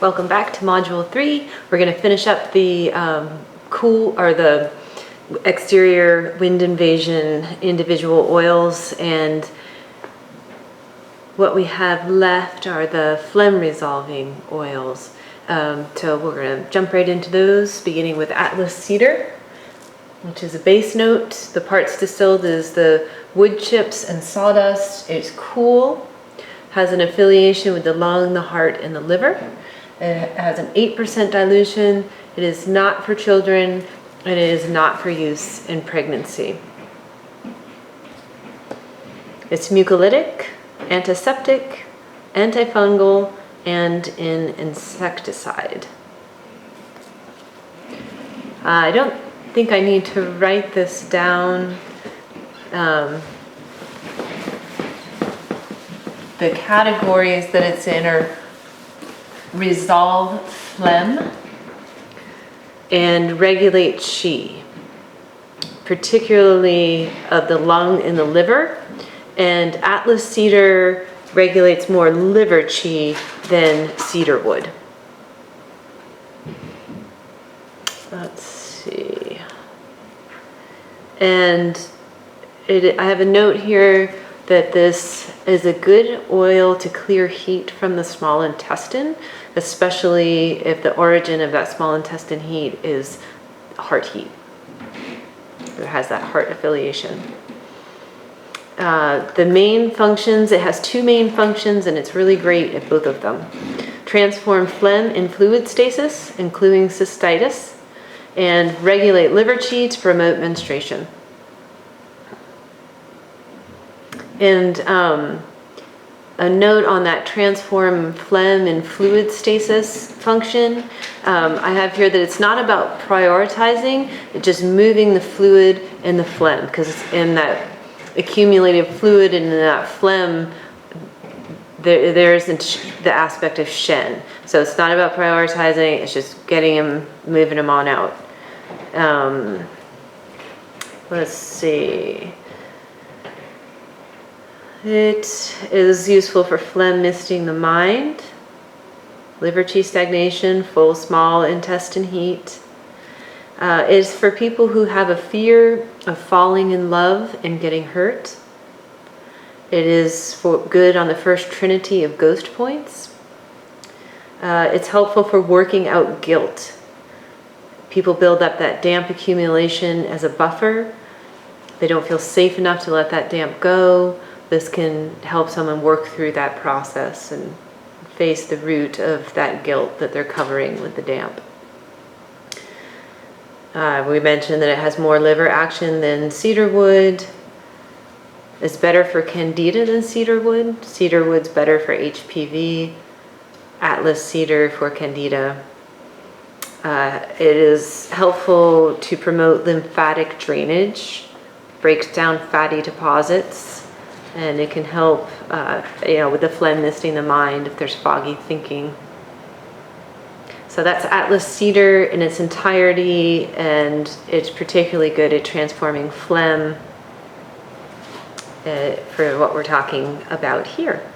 Welcome back to Module 3. We're going to finish up the the exterior wind invasion individual oils, and what we have left are the phlegm resolving oils. So we're going to jump right into those, beginning with Atlas Cedar, which is a base note. The parts distilled is the wood chips and sawdust. It's cool, has an affiliation with the lung, the heart, and the liver. It has an 8% dilution. It is not for children, and it is not for use in pregnancy. It's mucolytic, antiseptic, antifungal, and an insecticide. I don't think I need to write this down. The categories that it's in are resolve phlegm and regulate qi, particularly of the lung and the liver. And Atlas Cedar regulates more liver qi than cedar wood. Let's see. And I have a note here that this is a good oil to clear heat from the small intestine, especially if the origin of that small intestine heat is heart heat. It has that heart affiliation. The main functions, it has two main functions, and it's really great at both of them. Transform phlegm in fluid stasis, including cystitis, and regulate liver qi to promote menstruation. And a note on that transform phlegm in fluid stasis function. I have here that it's not about prioritizing, it's just moving the fluid and the phlegm, because in that accumulated fluid and in that phlegm, there isn't the aspect of shen. So it's not about prioritizing, it's just getting them, moving them on out. Let's see. It is useful for phlegm misting the mind, liver qi stagnation, full small intestine heat. It's for people who have a fear of falling in love and getting hurt. It is good on the first trinity of ghost points. It's helpful for working out guilt. People build up that damp accumulation as a buffer. They don't feel safe enough to let that damp go. This can help someone work through that process and face the root of that guilt that they're covering with the damp. We mentioned that it has more liver action than cedar wood. It's better for candida than cedar wood. Cedar wood's better for HPV. Atlas cedar for candida. It is helpful to promote lymphatic drainage, breaks down fatty deposits, and it can help with the phlegm misting the mind if there's foggy thinking. So that's Atlas Cedar in its entirety, and it's particularly good at transforming phlegm for what we're talking about here.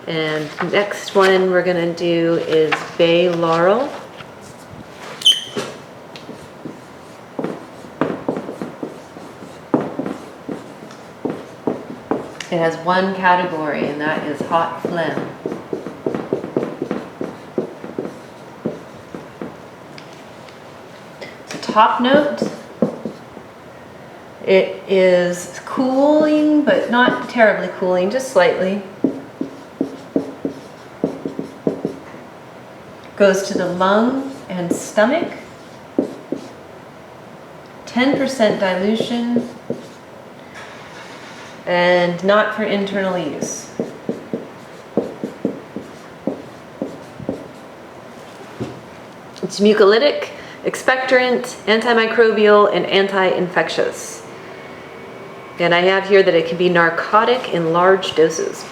And next one we're going to do is Bay Laurel. It has one category, and that is hot phlegm. So top note, it is cooling, but not terribly cooling, just slightly. Goes to the lung and stomach. 10% dilution. And not for internal use. It's mucolytic, expectorant, antimicrobial, and anti-infectious. And I have here that it can be narcotic in large doses.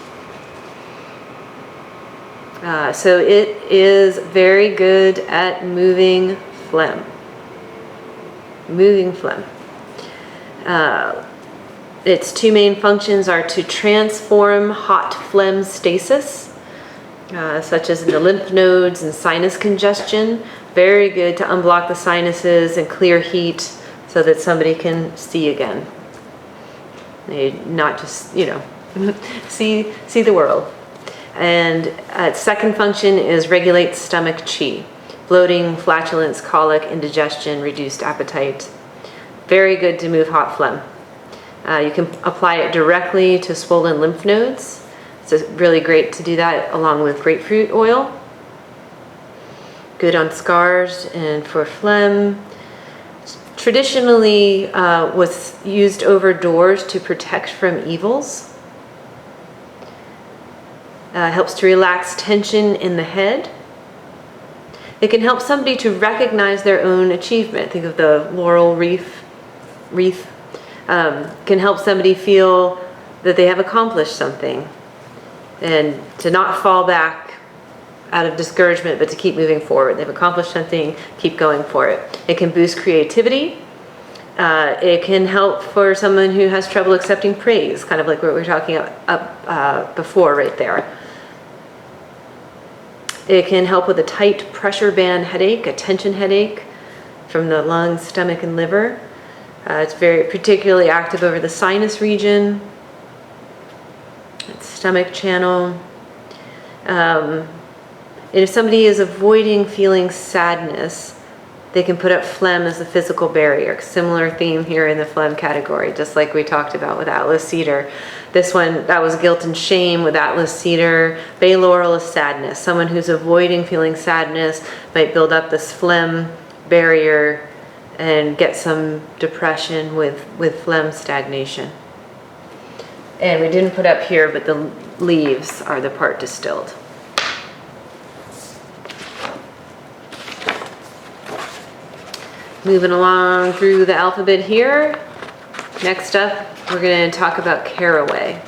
So it is very good at moving phlegm. Moving phlegm. Its two main functions are to transform hot phlegm stasis such as in the lymph nodes and sinus congestion. Very good to unblock the sinuses and clear heat so that somebody can see again. Not just, see the world. And its second function is regulate stomach chi. Bloating, flatulence, colic, indigestion, reduced appetite. Very good to move hot phlegm. You can apply it directly to swollen lymph nodes. It's really great to do that along with grapefruit oil. Good on scars and for phlegm. Traditionally was used over doors to protect from evils. Helps to relax tension in the head. It can help somebody to recognize their own achievement. Think of the laurel wreath. Can help somebody feel that they have accomplished something and to not fall back out of discouragement, but to keep moving forward. They've accomplished something, keep going for it. It can boost creativity. It can help for someone who has trouble accepting praise, kind of like what we were talking about before right there. It can help with a tight pressure band headache, a tension headache from the lungs, stomach, and liver. It's very particularly active over the sinus region, stomach channel. And if somebody is avoiding feeling sadness, they can put up phlegm as a physical barrier. Similar theme here in the phlegm category, just like we talked about with Atlas Cedar. This one, that was guilt and shame with Atlas Cedar. Bay Laurel is sadness. Someone who's avoiding feeling sadness might build up this phlegm barrier and get some depression with phlegm stagnation. And we didn't put up here, but the leaves are the part distilled. Moving along through the alphabet here. Next up, we're going to talk about caraway.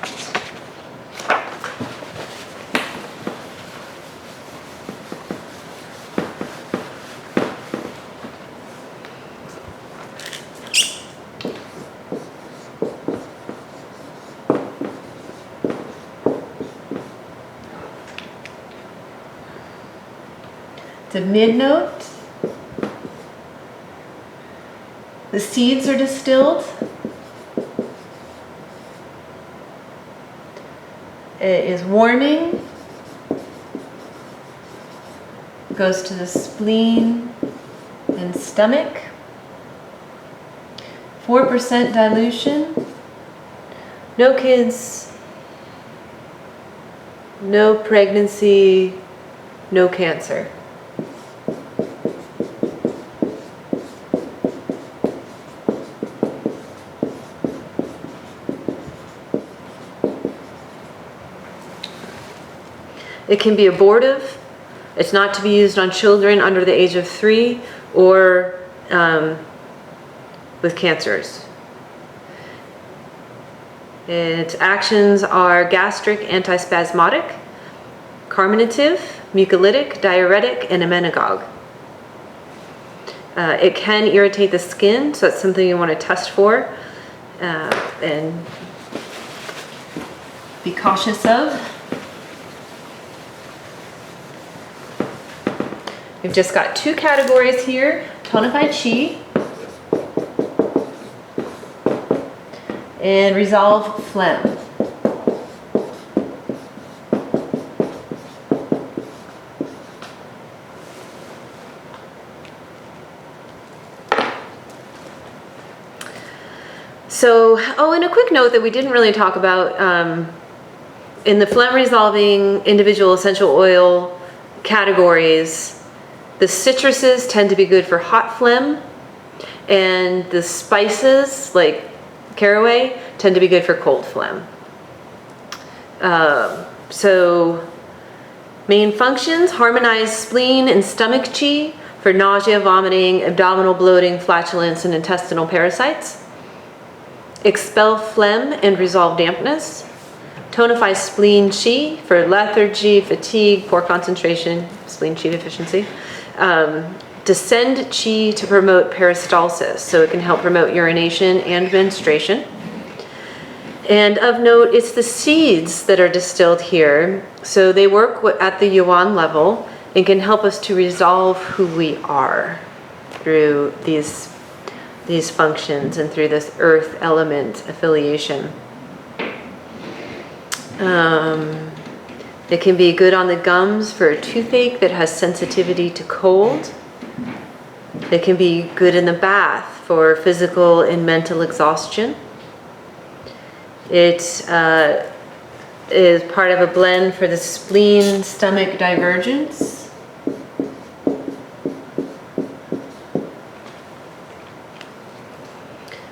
It's a mid-note. The seeds are distilled. It is warming. Goes to the spleen and stomach. 4% dilution. No kids. No pregnancy. No cancer. It can be abortive. It's not to be used on children under the age of 3 or with cancers. Its actions are gastric, antispasmodic, carminative, mucolytic, diuretic, and emmenagogue. It can irritate the skin, so that's something you want to test for and be cautious of. We've just got 2 categories here, tonified chi and resolve phlegm. So, and a quick note that we didn't really talk about, in the phlegm resolving individual essential oil categories, the citruses tend to be good for hot phlegm, and the spices, like caraway, tend to be good for cold phlegm. So, main functions: harmonize spleen and stomach chi for nausea, vomiting, abdominal bloating, flatulence, and intestinal parasites. Expel phlegm and resolve dampness. Tonify spleen chi for lethargy, fatigue, poor concentration, spleen chi deficiency. Descend chi to promote peristalsis, so it can help promote urination and menstruation. And of note, it's the seeds that are distilled here. So they work at the yuan level and can help us to resolve who we are through these functions and through this earth element affiliation. It can be good on the gums for a toothache that has sensitivity to cold. It can be good in the bath for physical and mental exhaustion. It is part of a blend for the spleen stomach divergence.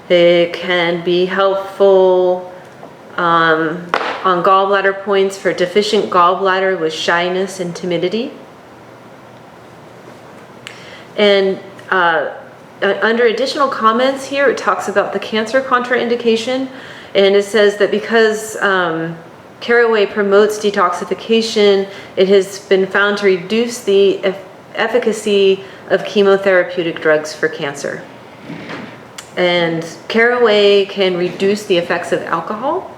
It can be helpful on gallbladder points for deficient gallbladder with shyness and timidity. And under additional comments here, it talks about the cancer contraindication. And it says that because Caraway promotes detoxification, it has been found to reduce the efficacy of chemotherapeutic drugs for cancer. And Caraway can reduce the effects of alcohol.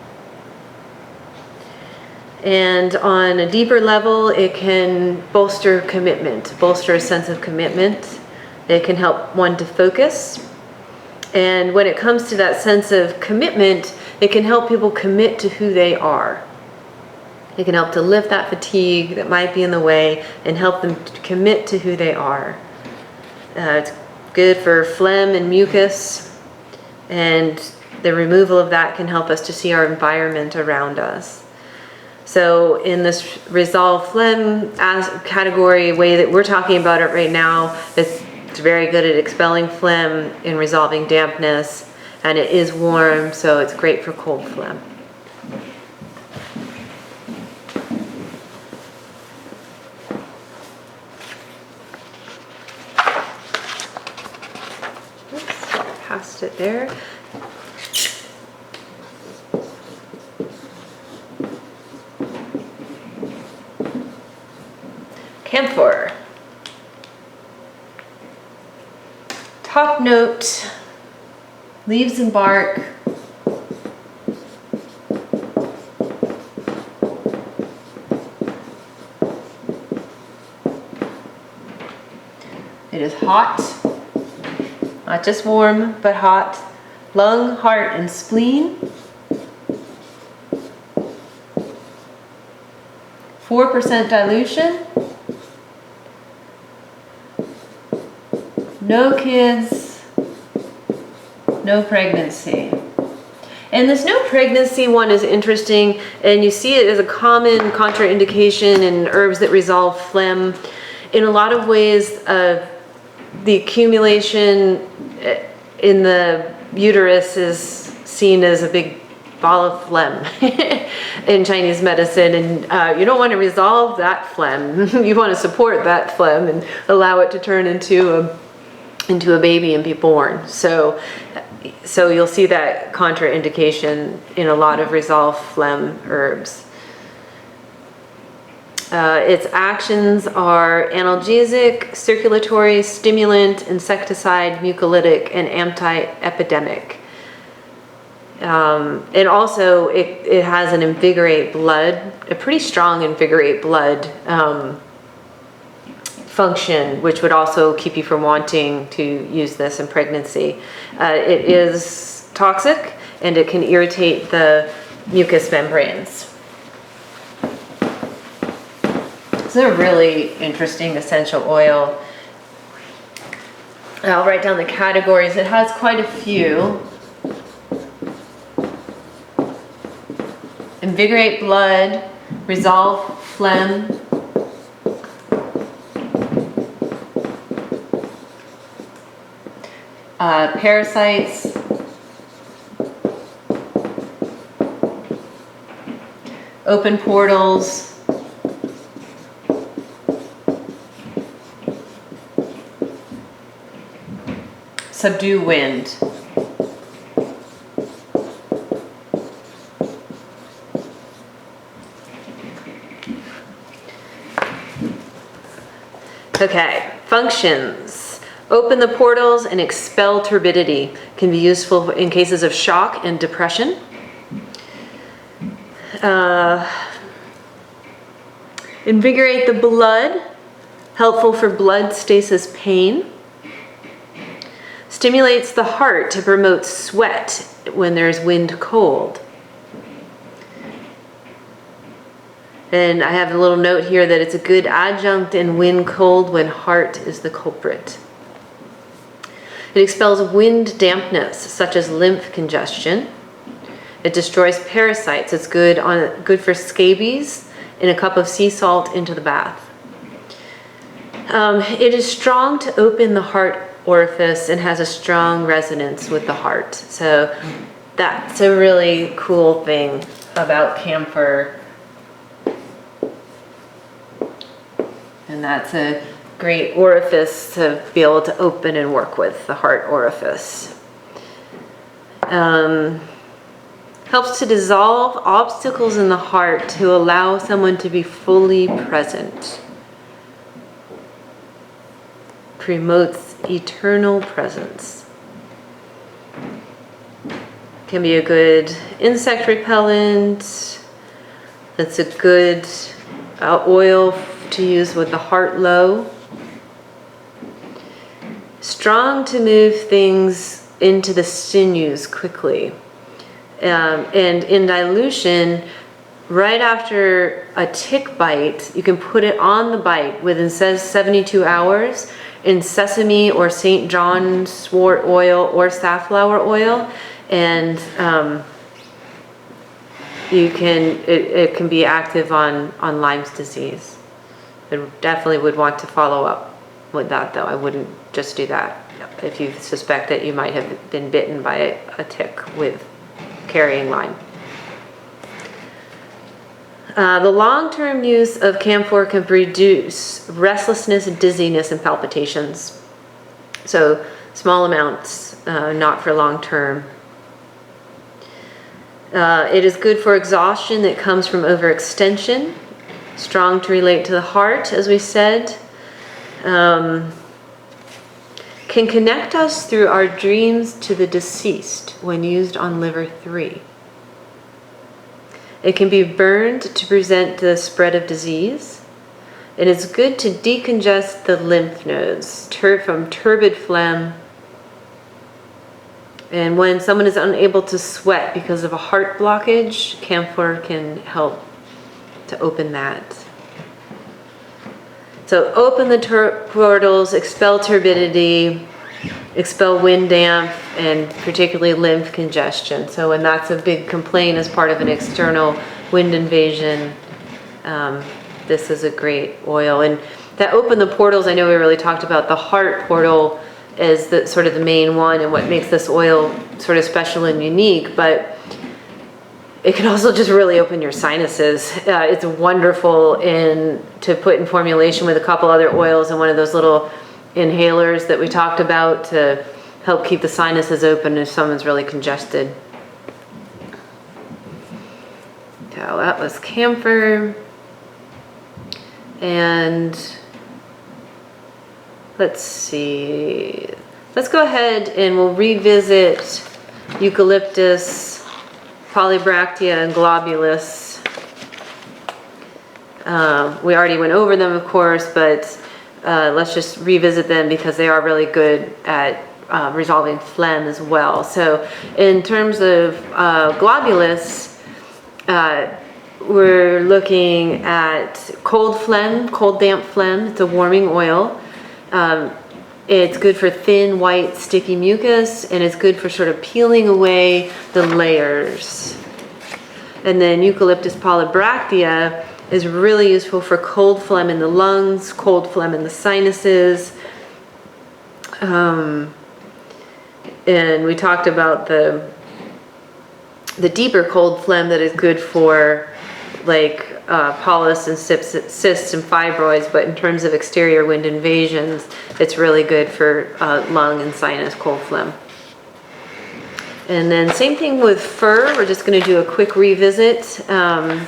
And on a deeper level, it can bolster commitment, bolster a sense of commitment. It can help one to focus. And when it comes to that sense of commitment, it can help people commit to who they are. It can help to lift that fatigue that might be in the way and help them to commit to who they are. It's good for phlegm and mucus, and the removal of that can help us to see our environment around us. So in this resolve phlegm category way that we're talking about it right now, it's very good at expelling phlegm and resolving dampness, and it is warm, so it's great for cold phlegm. Oops, passed it there. Camphor. Top note, leaves and bark. It is hot, not just warm, but hot. Lung, heart, and spleen. 4% dilution. No kids, no pregnancy. And this no pregnancy one is interesting, and you see it as a common contraindication in herbs that resolve phlegm. In a lot of ways, the accumulation in the uterus is seen as a big ball of phlegm in Chinese medicine, and you don't want to resolve that phlegm. You want to support that phlegm and allow it to turn into a baby and be born. So you'll see that contraindication in a lot of resolved phlegm herbs. Its actions are analgesic, circulatory, stimulant, insecticide, mucolytic, and anti-epidemic. And also it has an invigorate blood, a pretty strong invigorate blood function, which would also keep you from wanting to use this in pregnancy. It is toxic, and it can irritate the mucous membranes. It's a really interesting essential oil. I'll write down the categories. It has quite a few. Invigorate blood, resolve phlegm, parasites, open portals, subdue wind. Okay, functions. Open the portals and expel turbidity. Can be useful in cases of shock and depression. Invigorate the blood, helpful for blood stasis pain. Stimulates the heart to promote sweat when there's wind cold. And I have a little note here that it's a good adjunct in wind cold when heart is the culprit. It expels wind dampness, such as lymph congestion. It destroys parasites. It's good for scabies in a cup of sea salt into the bath. It is strong to open the heart orifice and has a strong resonance with the heart. So that's a really cool thing about camphor. And that's a great orifice to be able to open and work with, the heart orifice. Helps to dissolve obstacles in the heart to allow someone to be fully present. Promotes eternal presence. Can be a good insect repellent. That's a good oil to use with the heart low. Strong to move things into the sinews quickly. And in dilution, right after a tick bite, you can put it on the bite within 72 hours in sesame or St. John's wort oil or safflower oil, and it can be active on Lyme's disease. I definitely would want to follow up with that, though. I wouldn't just do that if you suspect that you might have been bitten by a tick with carrying Lyme. The long-term use of camphor can reduce restlessness, dizziness, and palpitations. So small amounts, not for long-term. It is good for exhaustion that comes from overextension. Strong to relate to the heart, as we said. Can connect us through our dreams to the deceased when used on liver 3. It can be burned to prevent the spread of disease. It is good to decongest the lymph nodes from turbid phlegm. And when someone is unable to sweat because of a heart blockage, camphor can help to open that. So open the portals, expel turbidity, expel wind damp, and particularly lymph congestion. So when that's a big complaint as part of an external wind invasion, this is a great oil. And that open the portals, I know we really talked about the heart portal as the sort of the main one and what makes this oil sort of special and unique, but it can also just really open your sinuses. It's wonderful to put in formulation with a couple other oils and one of those little inhalers that we talked about to help keep the sinuses open if someone's really congested. So that was camphor. And let's see. Let's go ahead and we'll revisit eucalyptus, polybractea, and globulus. We already went over them, of course, but let's just revisit them because they are really good at resolving phlegm as well. So in terms of globulus, we're looking at cold phlegm, cold damp phlegm. It's a warming oil. It's good for thin, white, sticky mucus, and it's good for sort of peeling away the layers. And then eucalyptus polybractea is really useful for cold phlegm in the lungs, cold phlegm in the sinuses. And we talked about the deeper cold phlegm that is good for like polyps and cysts and fibroids, but in terms of exterior wind invasions, it's really good for lung and sinus cold phlegm. And then same thing with fir. We're just going to do a quick revisit.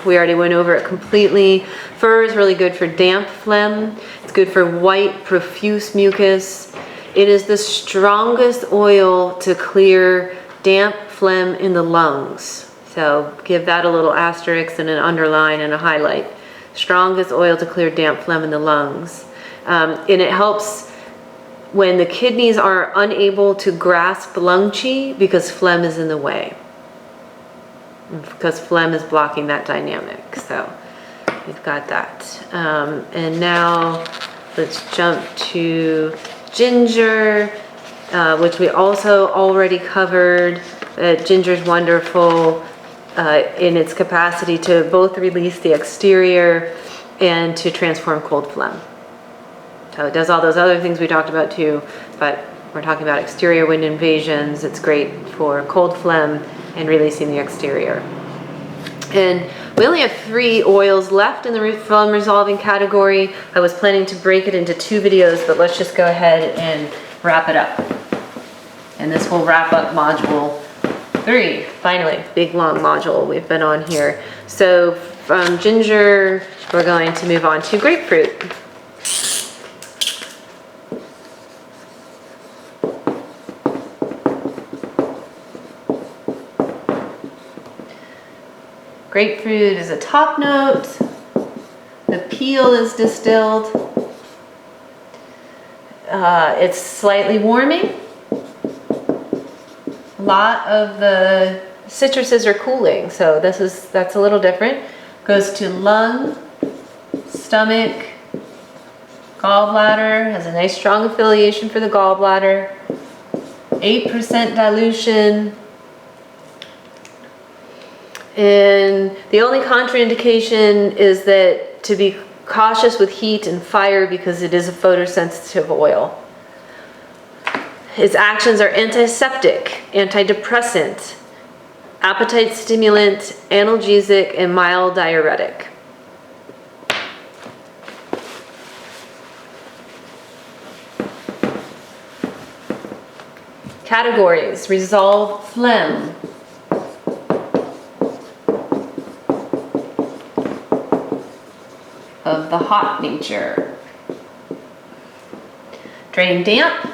We already went over it completely. Fir is really good for damp phlegm. It's good for white, profuse mucus. It is the strongest oil to clear damp phlegm in the lungs. So give that a little asterisk and an underline and a highlight. Strongest oil to clear damp phlegm in the lungs. And it helps when the kidneys are unable to grasp lung qi because phlegm is in the way. Because phlegm is blocking that dynamic. So we've got that. And now let's jump to ginger, which we also already covered. Ginger is wonderful in its capacity to both release the exterior and to transform cold phlegm. So it does all those other things we talked about too, but we're talking about exterior wind invasions. It's great for cold phlegm and releasing the exterior. And we only have 3 oils left in the phlegm resolving category. I was planning to break it into 2 videos, but let's just go ahead and wrap it up. And this will wrap up module 3. Finally, big long module we've been on here. So from ginger, we're going to move on to grapefruit. Grapefruit is a top note. The peel is distilled. It's slightly warming. A lot of the citruses are cooling, so that's a little different. Goes to lung, stomach, gallbladder, has a nice strong affiliation for the gallbladder. 8% dilution. And the only contraindication is that to be cautious with heat and fire because it is a photosensitive oil. Its actions are antiseptic, antidepressant, appetite stimulant, analgesic, and mild diuretic. Categories: resolve phlegm, of the hot nature, drain damp,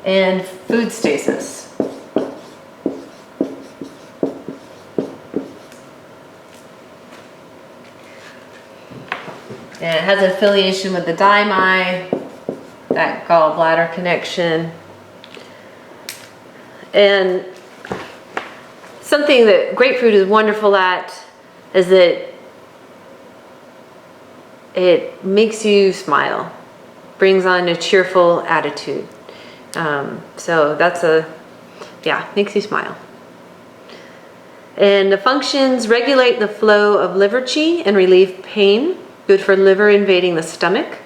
and food stasis. And it has an affiliation with the daimai, that gallbladder connection. And something that grapefruit is wonderful at is that it makes you smile, brings on a cheerful attitude. So that's makes you smile. And the functions: regulate the flow of liver qi and relieve pain, good for liver invading the stomach,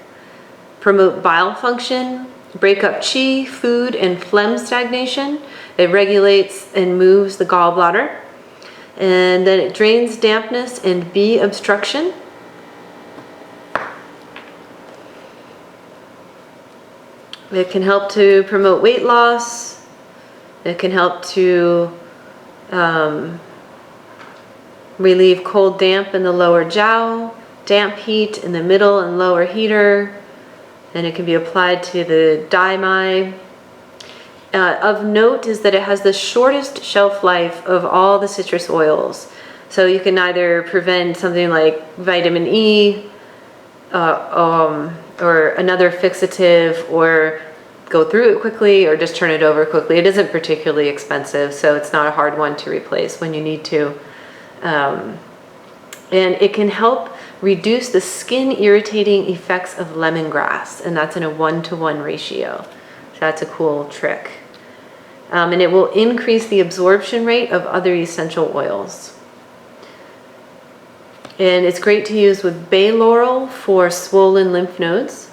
promote bile function, break up qi, food, and phlegm stagnation. It regulates and moves the gallbladder. And then it drains dampness and B obstruction. It can help to promote weight loss. It can help to relieve cold damp in the lower jiao, damp heat in the middle and lower heater. And it can be applied to the daimai. Of note is that it has the shortest shelf life of all the citrus oils. So you can either prevent something like vitamin E or another fixative, or go through it quickly, or just turn it over quickly. It isn't particularly expensive, so it's not a hard one to replace when you need to. And it can help reduce the skin irritating effects of lemongrass, and that's in a 1-to-1 ratio. So that's a cool trick. And it will increase the absorption rate of other essential oils. And it's great to use with bay laurel for swollen lymph nodes.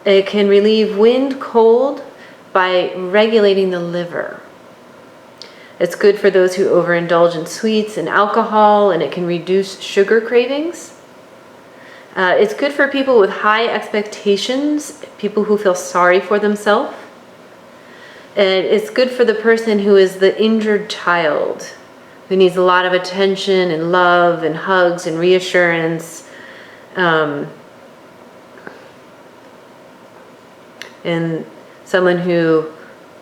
It can relieve wind, cold by regulating the liver. It's good for those who overindulge in sweets and alcohol, and it can reduce sugar cravings. It's good for people with high expectations, people who feel sorry for themselves. And it's good for the person who is the injured child, who needs a lot of attention and love and hugs and reassurance. And someone who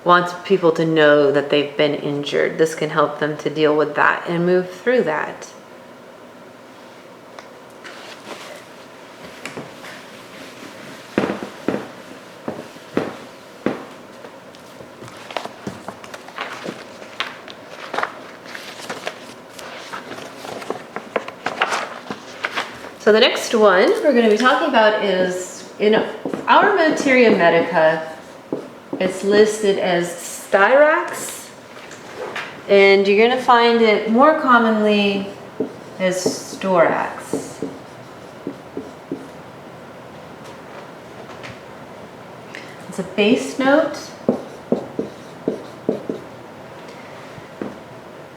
wants people to know that they've been injured. This can help them to deal with that and move through that. So the next one we're going to be talking about is, in our Materia Medica, it's listed as Styrax, and you're going to find it more commonly as Styrax. It's a base note.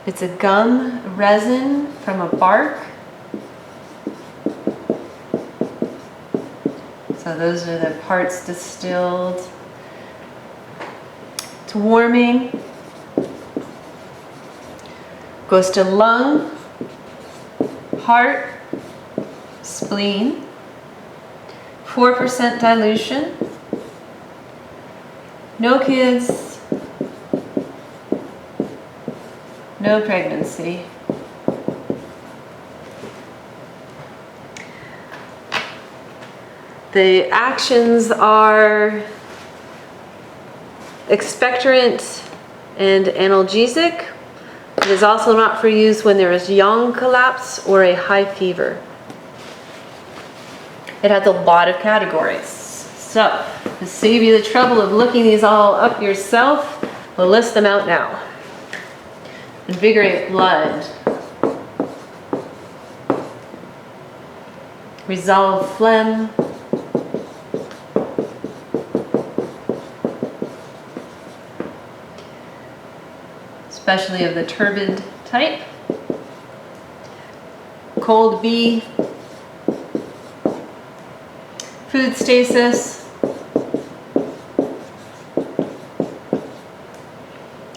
It's a gum resin from a bark. So those are the parts distilled. It's warming. Goes to lung, heart, spleen. 4% dilution. No kids. No pregnancy. The actions are expectorant and analgesic. It is also not for use when there is yang collapse or a high fever. It has a lot of categories. So, to save you the trouble of looking these all up yourself, we'll list them out now. Invigorate blood. Resolve phlegm. Especially of the turbid type. Cold bee. Food stasis.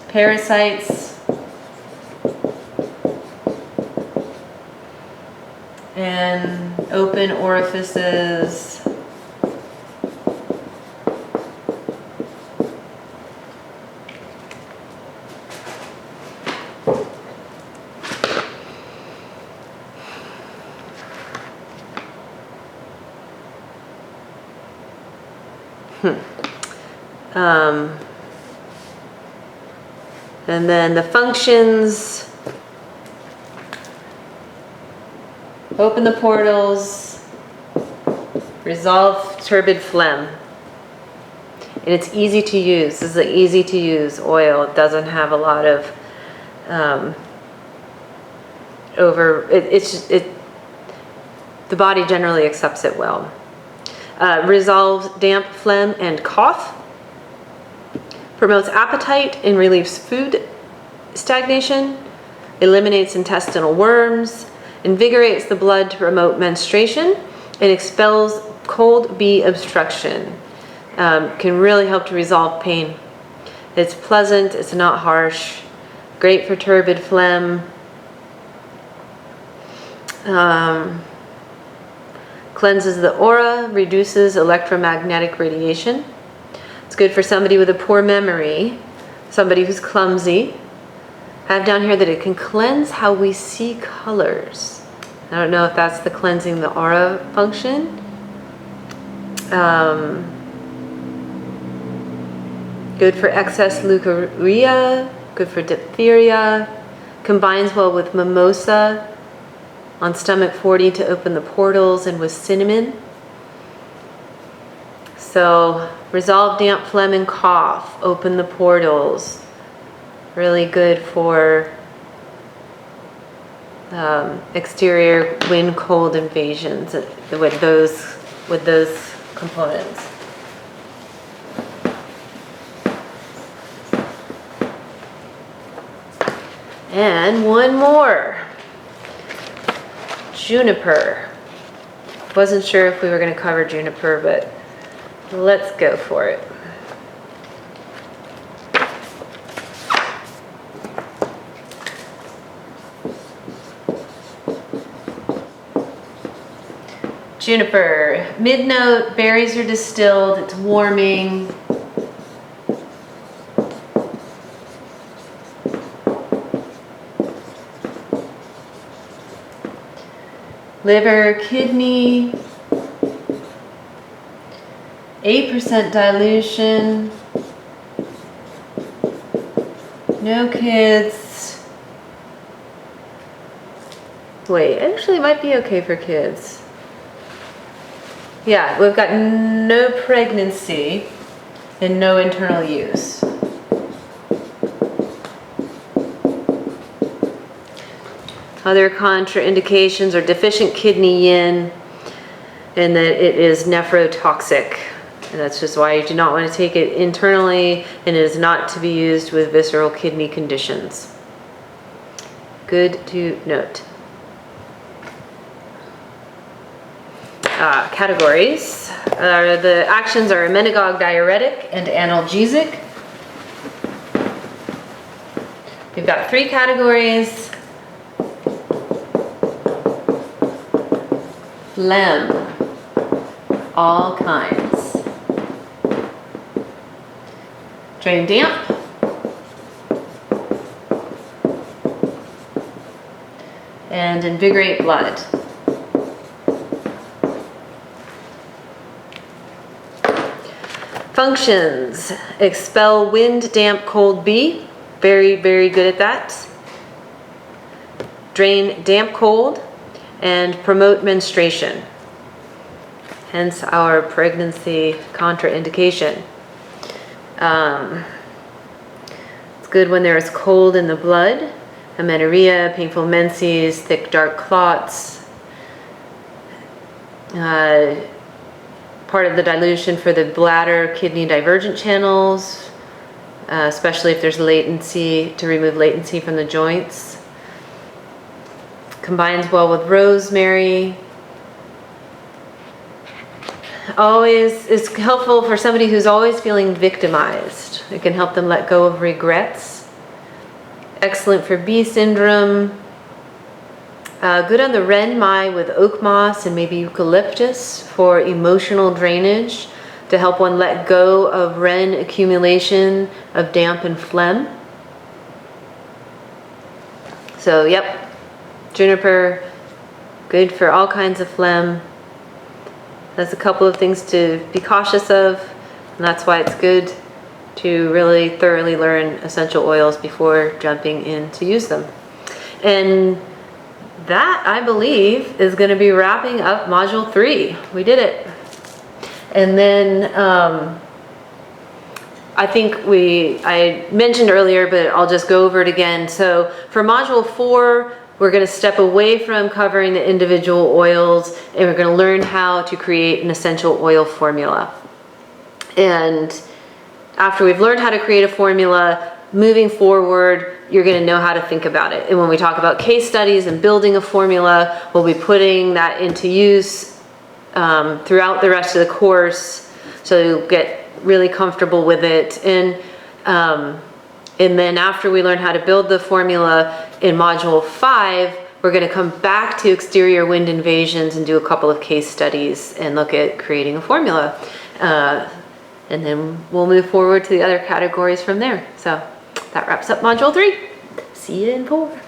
Parasites. And open orifices. And then the functions: open the portals, resolve turbid phlegm. And it's easy to use. This is an easy to use oil. It doesn't have a lot of the body generally accepts it well. Resolves damp phlegm and cough. Promotes appetite and relieves food stagnation. Eliminates intestinal worms. Invigorates the blood to promote menstruation. And expels cold bee obstruction. Can really help to resolve pain. It's pleasant. It's not harsh. Great for turbid phlegm. Cleanses the aura. Reduces electromagnetic radiation. It's good for somebody with a poor memory, somebody who's clumsy. I have down here that it can cleanse how we see colors. I don't know if that's the cleansing the aura function. Good for excess leukorrhea, good for diphtheria. Combines well with mimosa on stomach 40 to open the portals, and with cinnamon. So, resolve damp phlegm and cough, open the portals. Really good for exterior wind cold invasions with those components. And one more. Juniper. Wasn't sure if we were going to cover juniper, but let's go for it. Juniper. Mid-note, berries are distilled, it's warming. liver, kidney, 8% dilution, no kids. Wait, actually it might be okay for kids. Yeah, we've got no pregnancy and no internal use. Other contraindications are deficient kidney yin and that it is nephrotoxic. And that's just why you do not want to take it internally, and it is not to be used with visceral kidney conditions. Good to note. Categories. The actions are emmenagogue, diuretic, and analgesic. We've got 3 categories. Phlegm, all kinds. Drain damp. And invigorate blood. Functions: expel wind, damp, cold B. Very, very good at that. Drain damp, cold, and promote menstruation. Hence our pregnancy contraindication. It's good when there is cold in the blood, amenorrhea, painful menses, thick dark clots. Part of the dilution for the bladder, kidney divergent channels, especially if there's latency, to remove latency from the joints. Combines well with rosemary. Always is helpful for somebody who's always feeling victimized. It can help them let go of regrets. Excellent for B syndrome. Good on the Ren Mai with oak moss and maybe eucalyptus for emotional drainage, to help one let go of Ren accumulation of damp and phlegm. So yep, juniper, good for all kinds of phlegm. There's a couple of things to be cautious of, and that's why it's good to really thoroughly learn essential oils before jumping in to use them. And that, I believe, is going to be wrapping up Module 3. We did it. And then I think I mentioned earlier, but I'll just go over it again. So for Module 4, we're going to step away from covering the individual oils, and we're going to learn how to create an essential oil formula. And after we've learned how to create a formula, moving forward, you're going to know how to think about it. And when we talk about case studies and building a formula, we'll be putting that into use throughout the rest of the course, so you'll get really comfortable with it. And then after we learn how to build the formula in Module 5, we're going to come back to exterior wind invasions and do a couple of case studies and look at creating a formula. And then we'll move forward to the other categories from there. So that wraps up Module 3. See you in 4.